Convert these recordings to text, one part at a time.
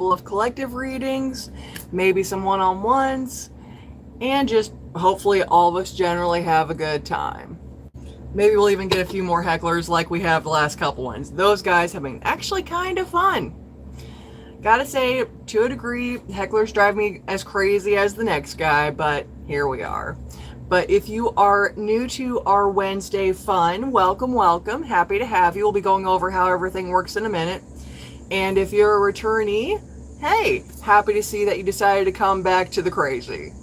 of collective readings, maybe some one-on-ones, and just hopefully all of us generally have a good time. Maybe we'll even get a few more hecklers like we have the last couple ones. Those guys have been actually kind of fun. Gotta say, to a degree, hecklers drive me as crazy as the next guy, but here we are. But if you are new to our Wednesday fun, welcome, welcome. Happy to have you. We'll be going over how everything works in a minute. And if you're a returnee, hey, happy to see that you decided to come back to the crazy.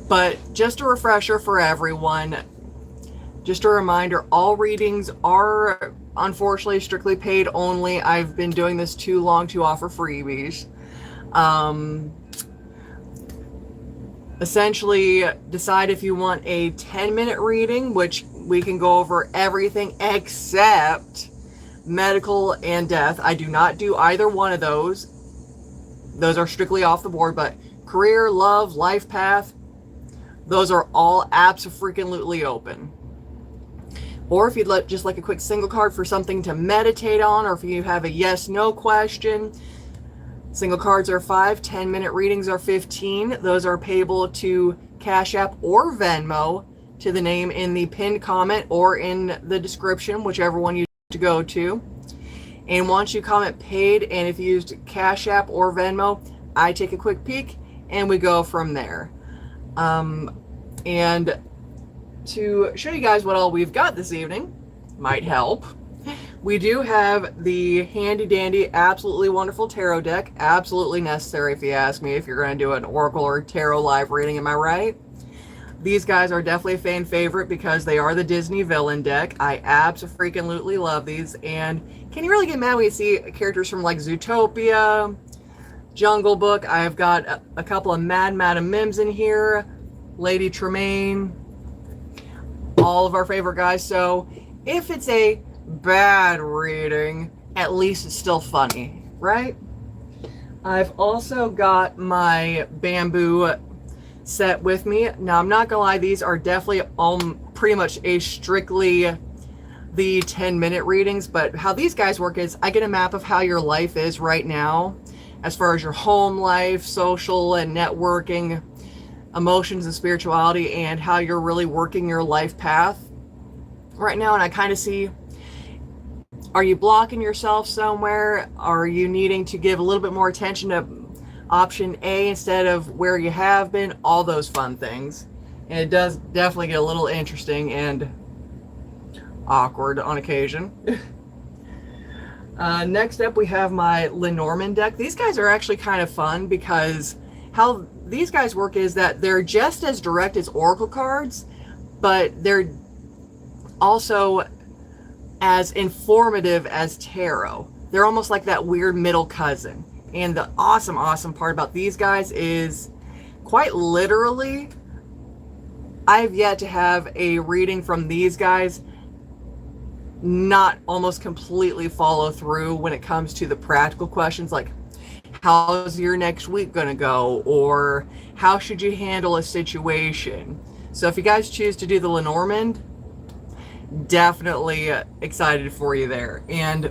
But just a refresher for everyone, just a reminder, all readings are unfortunately strictly paid only. I've been doing this too long to offer freebies. Essentially, decide if you want a 10-minute reading, which we can go over everything except medical and death. I do not do either one of those. Those are strictly off the board, but career, love, life path, those are all absolutely open. Or if you'd just like a quick single card for something to meditate on, or if you have a yes/no question, single cards are $5, 10-minute readings are $15. Those are payable to CashApp or Venmo to the name in the pinned comment or in the description, whichever one you to go to. And once you comment paid, and if you used CashApp or Venmo, I take a quick peek and we go from there. And to show you guys what all we've got this evening, might help. We do have the handy dandy, absolutely wonderful tarot deck. Absolutely necessary if you ask me, if you're going to do an oracle or tarot live reading, am I right? These guys are definitely a fan favorite because they are the Disney villain deck. I absolutely love these. And can you really get mad when you see characters from like Zootopia, Jungle Book? I've got a couple of Madam Mims in here, Lady Tremaine, all of our favorite guys. So if it's a bad reading, at least it's still funny, right? I've also got my bamboo set with me. Now, I'm not gonna lie, these are definitely pretty much strictly the 10-minute readings, but how these guys work is I get a map of how your life is right now, as far as your home life, social and networking, emotions and spirituality, and how you're really working your life path right now. And I kind of see, are you blocking yourself somewhere? Are you needing to give a little bit more attention to option A instead of where you have been? All those fun things. And it does definitely get a little interesting and awkward on occasion. Next up, we have my Lenormand deck. These guys are actually kind of fun because how these guys work is that they're just as direct as oracle cards, but they're also as informative as tarot. They're almost like that weird middle cousin. And the awesome part about these guys is, quite literally, I've yet to have a reading from these guys not almost completely follow through when it comes to the practical questions like, how's your next week gonna go? Or how should you handle a situation? So if you guys choose to do the Lenormand, definitely excited for you there. And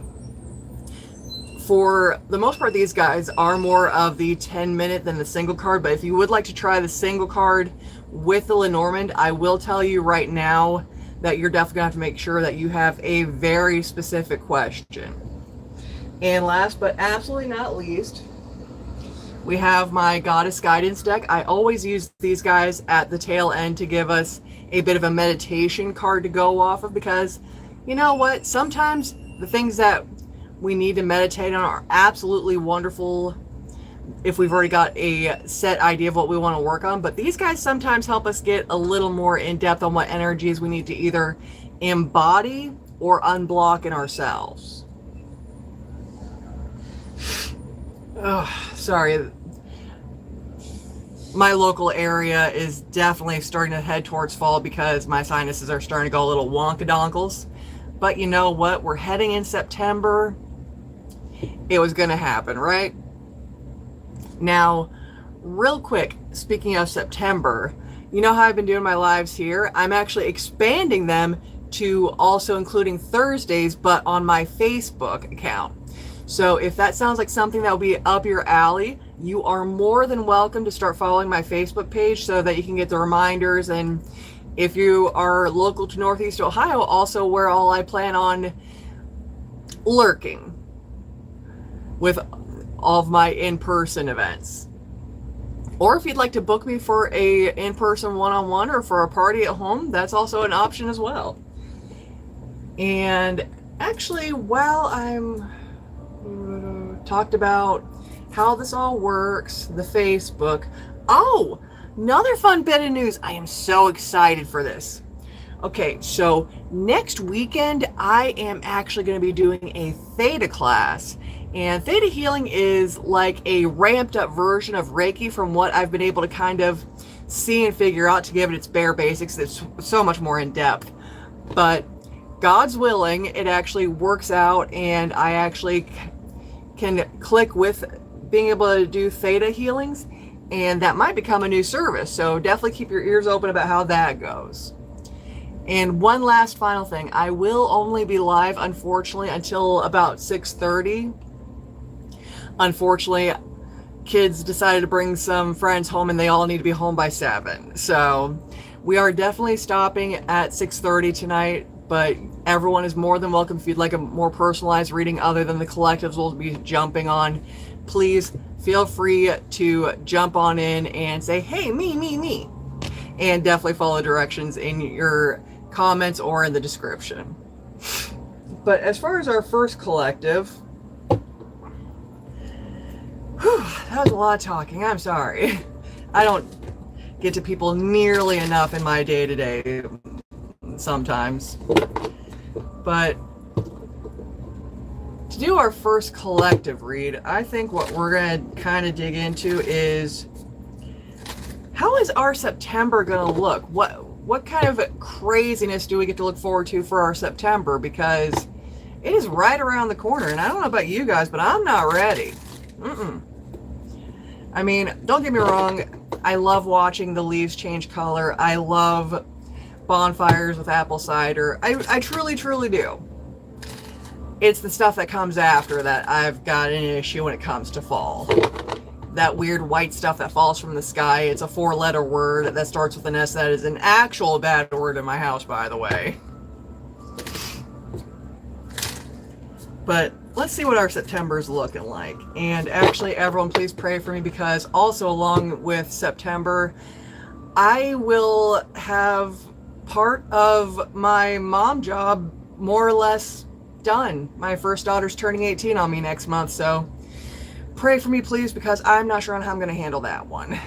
for the most part, these guys are more of the 10-minute than the single card, but if you would like to try the single card with the Lenormand, I will tell you right now that you're definitely gonna have to make sure that you have a very specific question. And last but absolutely not least, we have my Goddess Guidance deck. I always use these guys at the tail end to give us a bit of a meditation card to go off of, because you know what? Sometimes the things that we need to meditate on are absolutely wonderful if we've already got a set idea of what we want to work on, but these guys sometimes help us get a little more in depth on what energies we need to either embody or unblock in ourselves. Oh, sorry. My local area is definitely starting to head towards fall because my sinuses are starting to go a little wonkadonkles. But you know what? We're heading in September. It was going to happen, right? Now, real quick, speaking of September, you know how I've been doing my lives here? I'm actually expanding them to also including Thursdays, but on my Facebook account. So if that sounds like something that will be up your alley, you are more than welcome to start following my Facebook page so that you can get the reminders. And if you are local to Northeast Ohio, also where all I plan on lurking with all of my in-person events. Or if you'd like to book me for a in-person one-on-one or for a party at home, that's also an option as well. And actually, while I'm talked about how this all works, the Facebook. Oh, another fun bit of news. I am so excited for this. Okay, so next weekend, I am actually going to be doing a Theta class. And Theta healing is like a ramped up version of Reiki from what I've been able to kind of see and figure out to give it its bare basics. It's so much more in depth. But God's willing, it actually works out, and I actually can click with being able to do Theta healings, and that might become a new service. So definitely keep your ears open about how that goes. And one last final thing, I will only be live, unfortunately, until about 6:30. Unfortunately, kids decided to bring some friends home and they all need to be home by 7. So we are definitely stopping at 6:30 tonight, but everyone is more than welcome. If you'd like a more personalized reading other than the collectives we'll be jumping on, please feel free to jump on in and say, hey, me. And definitely follow directions in your comments or in the description. But as far as our first collective, that was a lot of talking. I'm sorry. I don't get to people nearly enough in my day-to-day sometimes. But to do our first collective read, I think what we're going to kind of dig into is, how is our September going to look? What kind of craziness do we get to look forward to for our September? Because it is right around the corner, and I don't know about you guys, but I'm not ready. I mean, don't get me wrong, I love watching the leaves change color. I love bonfires with apple cider. I truly do. It's the stuff that comes after that I've got an issue when it comes to fall. That weird white stuff that falls from the sky. It's a 4-letter word that starts with an S. That is an actual bad word in my house, by the way. But let's see what our September's looking like. And actually, everyone, please pray for me, because also along with September, I will have part of my mom job more or less done. My first daughter's turning 18 on me next month, so pray for me, please, because I'm not sure on how I'm going to handle that one.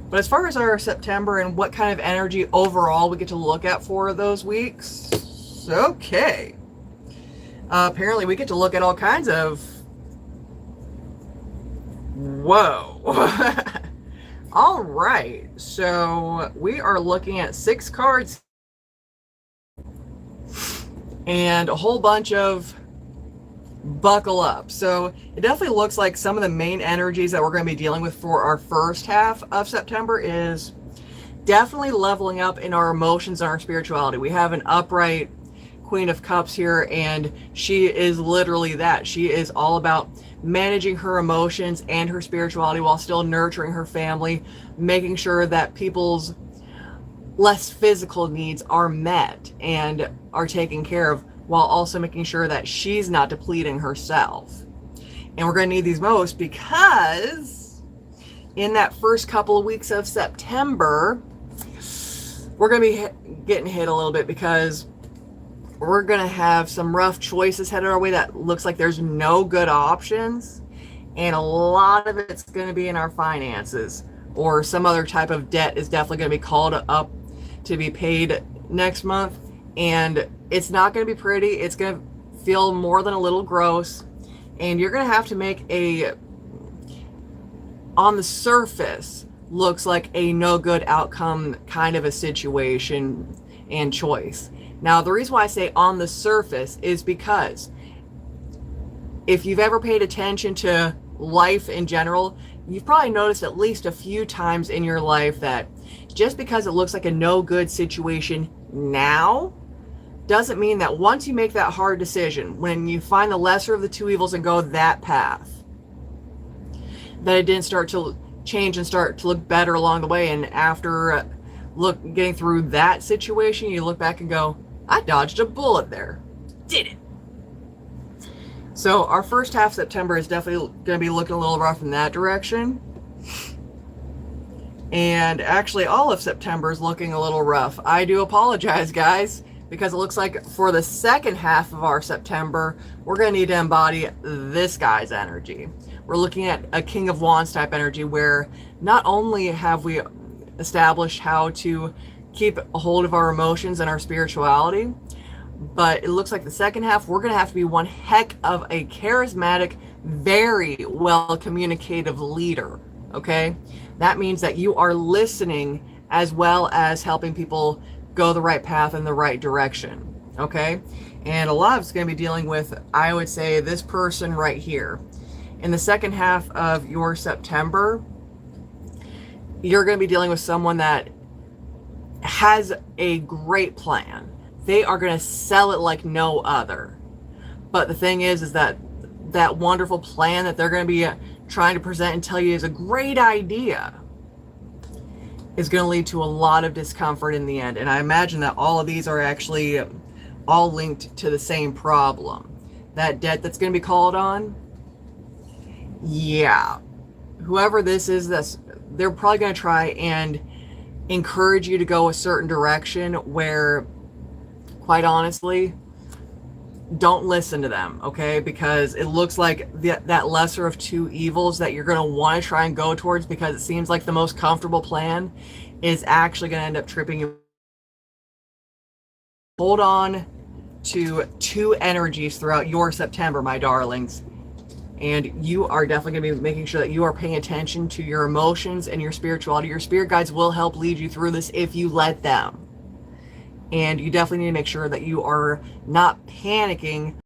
But as far as our September and what kind of energy overall we get to look at for those weeks, okay. Apparently we get to look at all kinds of... Whoa. All right, so we are looking at 6 cards and a whole bunch of buckle up. So it definitely looks like some of the main energies that we're going to be dealing with for our first half of September is definitely leveling up in our emotions and our spirituality. We have an upright Queen of Cups here, and she is literally that. She is all about managing her emotions and her spirituality while still nurturing her family, making sure that people's less physical needs are met and are taken care of, while also making sure that she's not depleting herself. And we're going to need these most because in that first couple of weeks of September, we're going to be getting hit a little bit, because we're going to have some rough choices headed our way that looks like there's no good options. And a lot of it's going to be in our finances, or some other type of debt is definitely going to be called up to be paid next month. And it's not going to be pretty. It's going to feel more than a little gross. And you're going to have to make a, on the surface, looks like a no good outcome kind of a situation and choice. Now, the reason why I say on the surface is because if you've ever paid attention to life in general, you've probably noticed at least a few times in your life that just because it looks like a no good situation now doesn't mean that once you make that hard decision, when you find the lesser of the two evils and go that path, that it didn't start to change and start to look better along the way. And after getting through that situation, you look back and go, I dodged a bullet there. Did it. So our first half of September is definitely going to be looking a little rough in that direction. And actually all of September is looking a little rough. I do apologize, guys, because it looks like for the second half of our September, we're going to need to embody this guy's energy. We're looking at a King of Wands type energy, where not only have we established how to keep a hold of our emotions and our spirituality, but it looks like the second half, we're going to have to be one heck of a charismatic, very well communicative leader. Okay? That means that you are listening as well as helping people go the right path in the right direction. Okay? And a lot of it's going to be dealing with, I would say, this person right here. In the second half of your September, you're going to be dealing with someone that has a great plan. They are going to sell it like no other. But the thing is that that wonderful plan that they're going to be trying to present and tell you is a great idea is going to lead to a lot of discomfort in the end. And I imagine that all of these are actually all linked to the same problem. That debt that's going to be called on, yeah, whoever this is, they're probably going to try and encourage you to go a certain direction where, quite honestly, don't listen to them, okay? Because it looks like that lesser of two evils that you're going to want to try and go towards, because it seems like the most comfortable plan, is actually going to end up tripping you. Hold on to two energies throughout your September, my darlings. And you are definitely going to be making sure that you are paying attention to your emotions and your spirituality. Your spirit guides will help lead you through this if you let them. And you definitely need to make sure that you are not panicking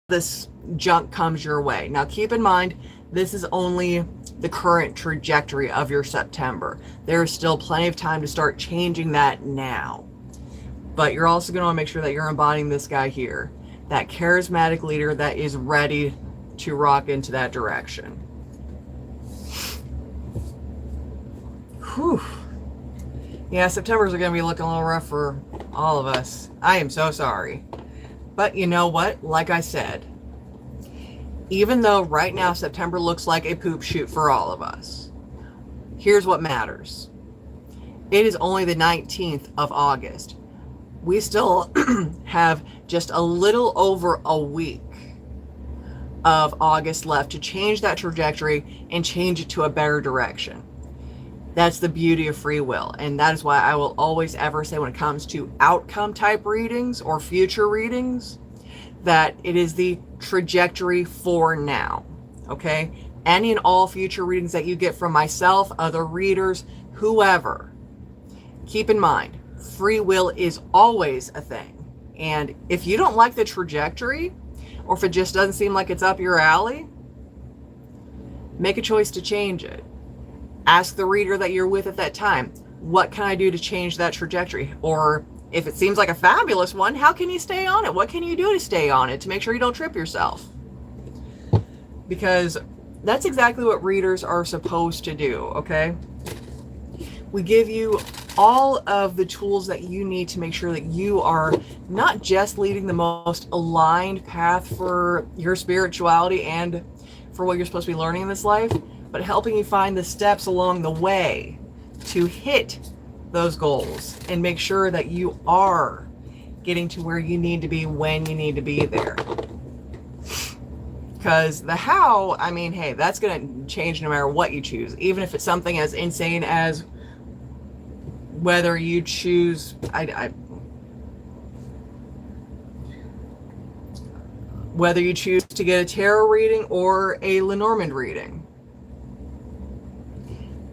this junk comes your way. Now, keep in mind, this is only the current trajectory of your September. There is still plenty of time to start changing that now. But you're also going to want to make sure that you're embodying this guy here, that charismatic leader that is ready to rock into that direction. Whew. Yeah, September's are going to be looking a little rough for all of us. I am so sorry. But you know what? Like I said, even though right now September looks like a poop shoot for all of us, here's what matters. It is only the 19th of August. We still have just a little over a week of August left to change that trajectory and change it to a better direction. That's the beauty of free will. And that is why I will always ever say, when it comes to outcome type readings or future readings, that it is the trajectory for now. Okay? Any and all future readings that you get from myself, other readers, whoever, keep in mind, free will is always a thing. And if you don't like the trajectory, or if it just doesn't seem like it's up your alley, make a choice to change it. Ask the reader that you're with at that time, what can I do to change that trajectory? Or if it seems like a fabulous one, how can you stay on it? What can you do to stay on it to make sure you don't trip yourself? Because that's exactly what readers are supposed to do, okay? We give you all of the tools that you need to make sure that you are not just leading the most aligned path for your spirituality and for what you're supposed to be learning in this life, but helping you find the steps along the way to hit those goals and make sure that you are getting to where you need to be when you need to be there. Because the how, I mean, hey, that's going to change no matter what you choose, even if it's something as insane as whether you choose whether you choose to get a tarot reading or a Lenormand reading.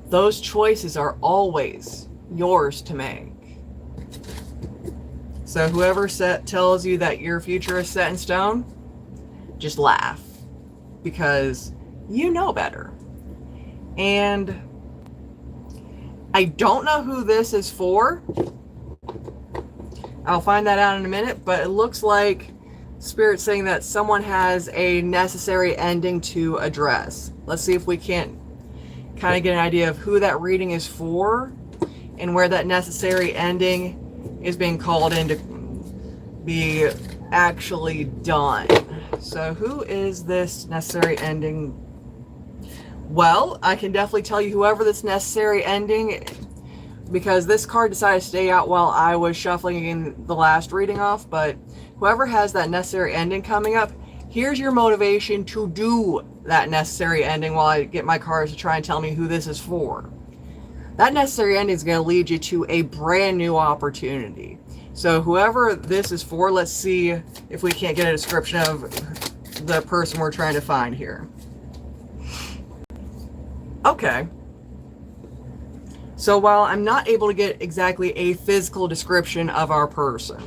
Those choices are always yours to make. So whoever tells you that your future is set in stone, just laugh, because you know better. And I don't know who this is for, I'll find that out in a minute, but it looks like Spirit's saying that someone has a necessary ending to address. Let's see if we can't kind of get an idea of who that reading is for and where that necessary ending is being called in to be actually done. So who is this necessary ending? Well, I can definitely tell you whoever this necessary ending, because this card decided to stay out while I was shuffling in the last reading off, but whoever has that necessary ending coming up, here's your motivation to do that necessary ending while I get my cards to try and tell me who this is for. That necessary ending is going to lead you to a brand new opportunity. So whoever this is for, let's see if we can't get a description of the person we're trying to find here. Okay. So while I'm not able to get exactly a physical description of our person,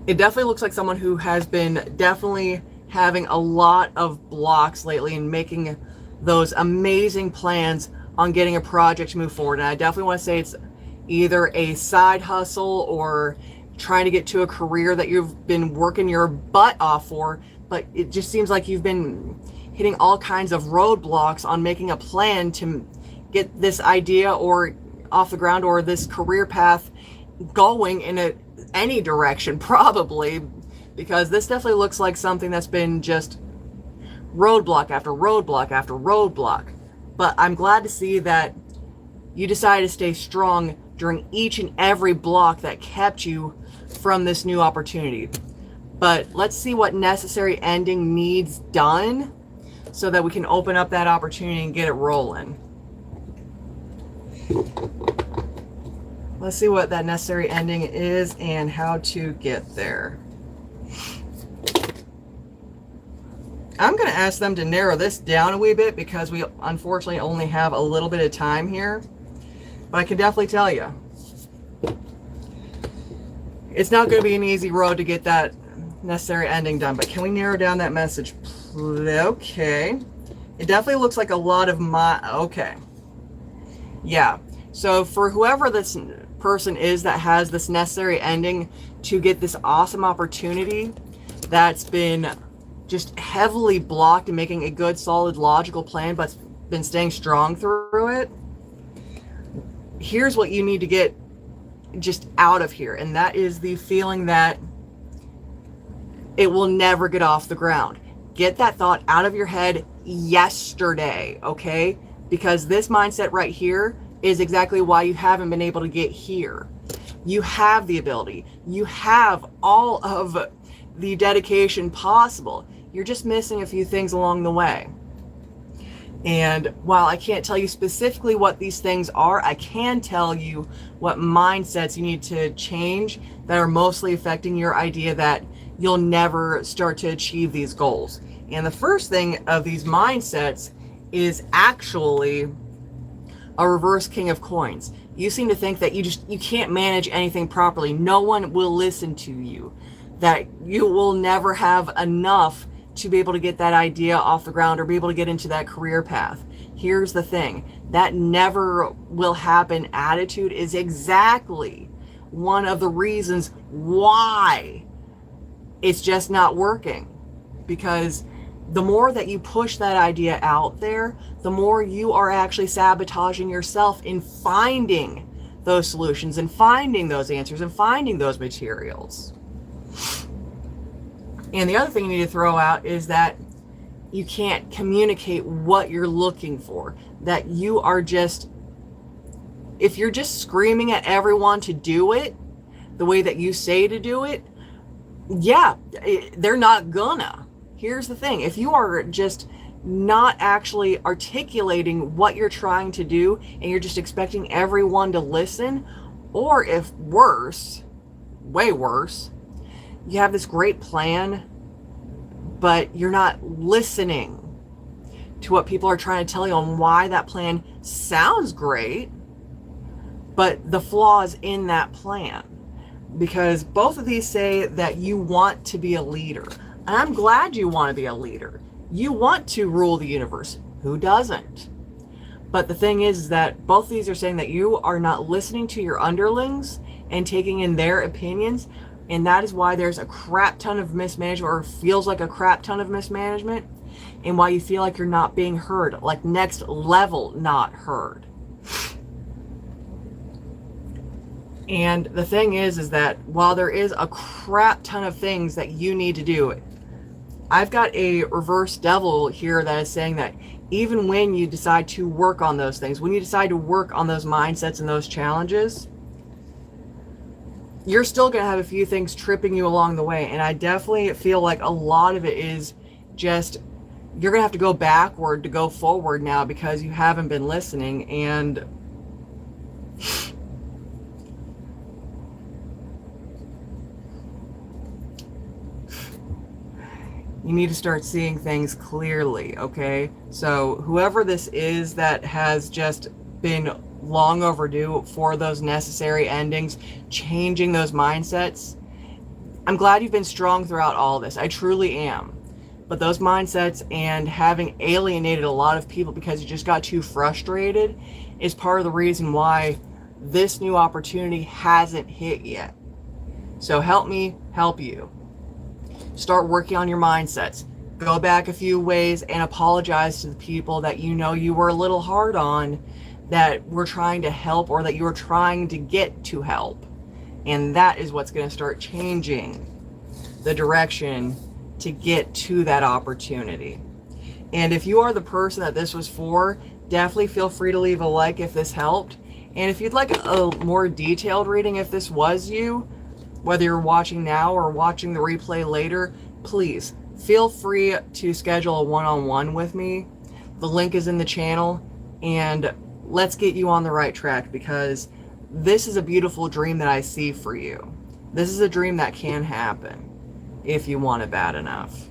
it definitely looks like someone who has been definitely having a lot of blocks lately and making those amazing plans on getting a project to move forward. And I definitely want to say it's either a side hustle or trying to get to a career that you've been working your butt off for, but it just seems like you've been hitting all kinds of roadblocks on making a plan to get this idea or off the ground or this career path going in any direction, probably, because this definitely looks like something that's been just roadblock after roadblock after roadblock. But I'm glad to see that you decided to stay strong during each and every block that kept you from this new opportunity. But let's see what necessary ending needs done so that we can open up that opportunity and get it rolling. Let's see what that necessary ending is and how to get there. I'm going to ask them to narrow this down a wee bit because we unfortunately only have a little bit of time here. But I can definitely tell you, it's not going to be an easy road to get that necessary ending done. But can we narrow down that message? Okay. It definitely looks like a lot of okay. Yeah. So for whoever this person is that has this necessary ending to get this awesome opportunity that's been just heavily blocked and making a good, solid, logical plan, but's been staying strong through it, here's what you need to get just out of here. And that is the feeling that it will never get off the ground. Get that thought out of your head yesterday, okay? Because this mindset right here is exactly why you haven't been able to get here. You have the ability. You have all of the dedication possible. You're just missing a few things along the way. And while I can't tell you specifically what these things are, I can tell you what mindsets you need to change that are mostly affecting your idea that you'll never start to achieve these goals. And the first thing of these mindsets is actually a reverse king of coins. You seem to think that you can't manage anything properly. No one will listen to you. That you will never have enough to be able to get that idea off the ground or be able to get into that career path. Here's the thing. That never will happen attitude is exactly one of the reasons why it's just not working. Because the more that you push that idea out there, the more you are actually sabotaging yourself in finding those solutions and finding those answers and finding those materials. And the other thing you need to throw out is that you can't communicate what you're looking for. That you are just, if you're just screaming at everyone to do it the way that you say to do it, yeah, they're not gonna. Here's the thing. If you are just not actually articulating what you're trying to do and you're just expecting everyone to listen, or if worse, way worse, you have this great plan, but you're not listening to what people are trying to tell you on why that plan sounds great, but the flaws in that plan. Because both of these say that you want to be a leader. And I'm glad you want to be a leader. You want to rule the universe. Who doesn't? But the thing is that both of these are saying that you are not listening to your underlings and taking in their opinions. And that is why there's a crap ton of mismanagement, or feels like a crap ton of mismanagement, and why you feel like you're not being heard, like next level not heard. And the thing is that while there is a crap ton of things that you need to do, I've got a reverse devil here that is saying that even when you decide to work on those things, when you decide to work on those mindsets and those challenges, you're still going to have a few things tripping you along the way. And I definitely feel like a lot of it is just, you're going to have to go backward to go forward now because you haven't been listening. And you need to start seeing things clearly, okay? So whoever this is that has just been long overdue for those necessary endings, changing those mindsets, I'm glad you've been strong throughout all this. I truly am. But those mindsets and having alienated a lot of people because you just got too frustrated is part of the reason why this new opportunity hasn't hit yet. So help me help you. Start working on your mindsets. Go back a few ways and apologize to the people that you know you were a little hard on, that were trying to help, or that you were trying to get to help. And that is what's going to start changing the direction to get to that opportunity. And if you are the person that this was for, definitely feel free to leave a like if this helped. And if you'd like a more detailed reading, if this was you, whether you're watching now or watching the replay later, please feel free to schedule a one-on-one with me. The link is in the channel, and let's get you on the right track, because this is a beautiful dream that I see for you. This is a dream that can happen if you want it bad enough.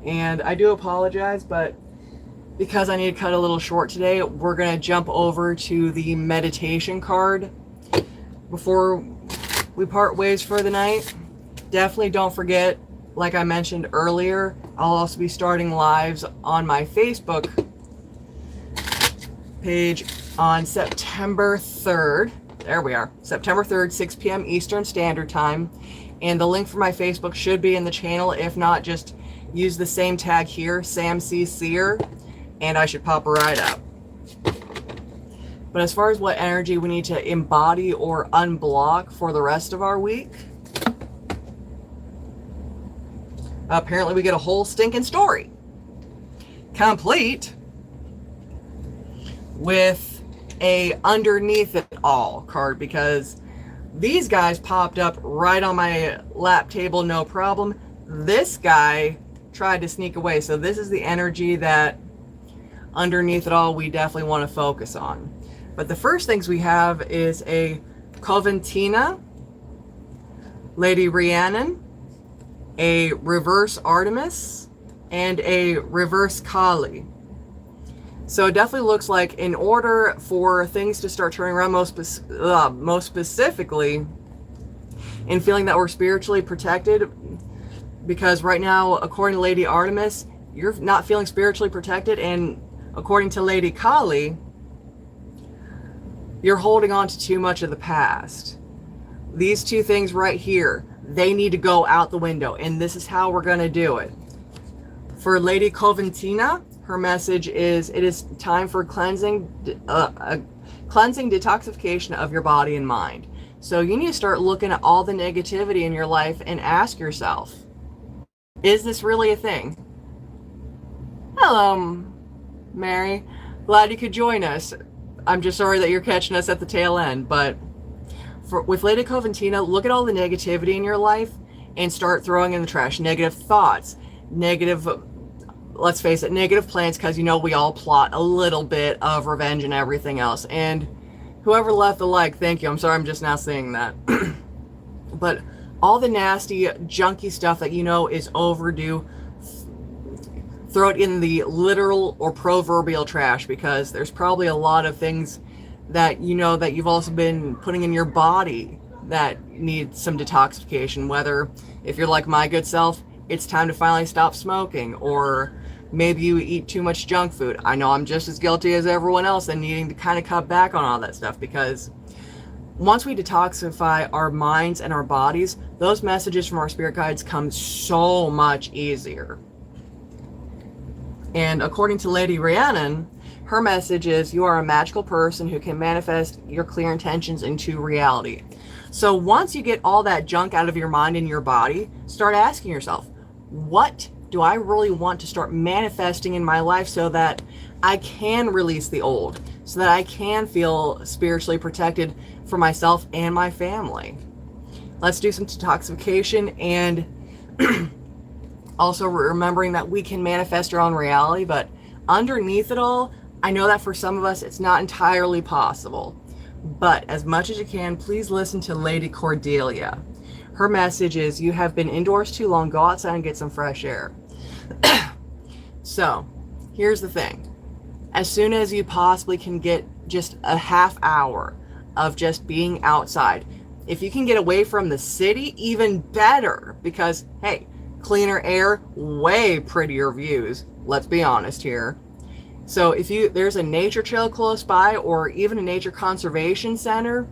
And I do apologize, but because I need to cut a little short today, we're going to jump over to the meditation card before we part ways for the night. Definitely don't forget, like I mentioned earlier, I'll also be starting lives on my Facebook page on September 3rd. There we are. September 3rd, 6 p.m. Eastern Standard Time. And the link for my Facebook should be in the channel. If not, just use the same tag here, Seer, and I should pop right up. But as far as what energy we need to embody or unblock for the rest of our week, apparently we get a whole stinking story, complete with a underneath it all card, because these guys popped up right on my lap table, no problem. This guy tried to sneak away. So this is the energy that underneath it all we definitely want to focus on. But the first things we have is a Coventina, Lady Rhiannon, a reverse Artemis, and a reverse Kali. So it definitely looks like in order for things to start turning around, most specifically in feeling that we're spiritually protected, because right now, according to Lady Artemis, you're not feeling spiritually protected, and according to Lady Kali, you're holding on to too much of the past. These two things right here, they need to go out the window, and this is how we're going to do it. For Lady Coventina, her message is, it is time for cleansing detoxification of your body and mind. So you need to start looking at all the negativity in your life and ask yourself, is this really a thing? Hello, Mary. Glad you could join us. I'm just sorry that you're catching us at the tail end, but with Lady Coventina, look at all the negativity in your life and start throwing in the trash. Negative thoughts, negative, let's face it, negative plans, because you know we all plot a little bit of revenge and everything else. And whoever left the like, thank you. I'm sorry, I'm just now seeing that. But all the nasty, junky stuff that you know is overdue, throw it in the literal or proverbial trash, because there's probably a lot of things that you know that you've also been putting in your body that need some detoxification, whether if you're like my good self, it's time to finally stop smoking, or Maybe you eat too much junk food. I know I'm just as guilty as everyone else and needing to kind of cut back on all that stuff, because once we detoxify our minds and our bodies, those messages from our spirit guides come so much easier. And according to Lady Rhiannon, her message is, you are a magical person who can manifest your clear intentions into reality. So once you get all that junk out of your mind and your body, start asking yourself, what do I really want to start manifesting in my life so that I can release the old, so that I can feel spiritually protected for myself and my family? Let's do some detoxification, and also remembering that we can manifest our own reality, but underneath it all, I know that for some of us, it's not entirely possible. But as much as you can, please listen to Lady Cordelia. Her message is, you have been indoors too long, go outside and get some fresh air. So, here's the thing. As soon as you possibly can get just a half hour of just being outside, if you can get away from the city, even better, because, hey, cleaner air, way prettier views, let's be honest here. So if there's a nature trail close by, or even a nature conservation center,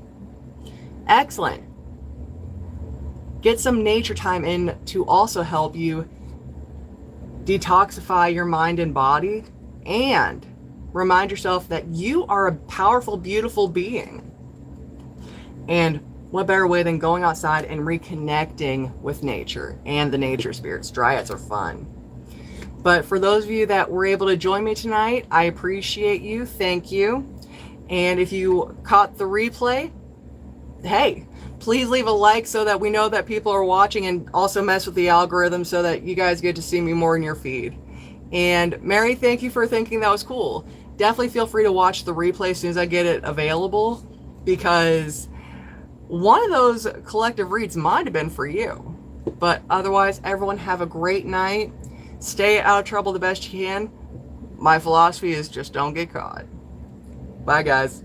excellent. Get some nature time in to also help you detoxify your mind and body, and remind yourself that you are a powerful, beautiful being. And what better way than going outside and reconnecting with nature and the nature spirits? Dryads are fun. But for those of you that were able to join me tonight, I appreciate you. Thank you. And if you caught the replay, hey, please leave a like so that we know that people are watching, and also mess with the algorithm so that you guys get to see me more in your feed. And Mary, thank you for thinking that was cool. Definitely feel free to watch the replay as soon as I get it available, because one of those collective reads might have been for you. But otherwise, everyone have a great night. Stay out of trouble the best you can. My philosophy is just don't get caught. Bye, guys.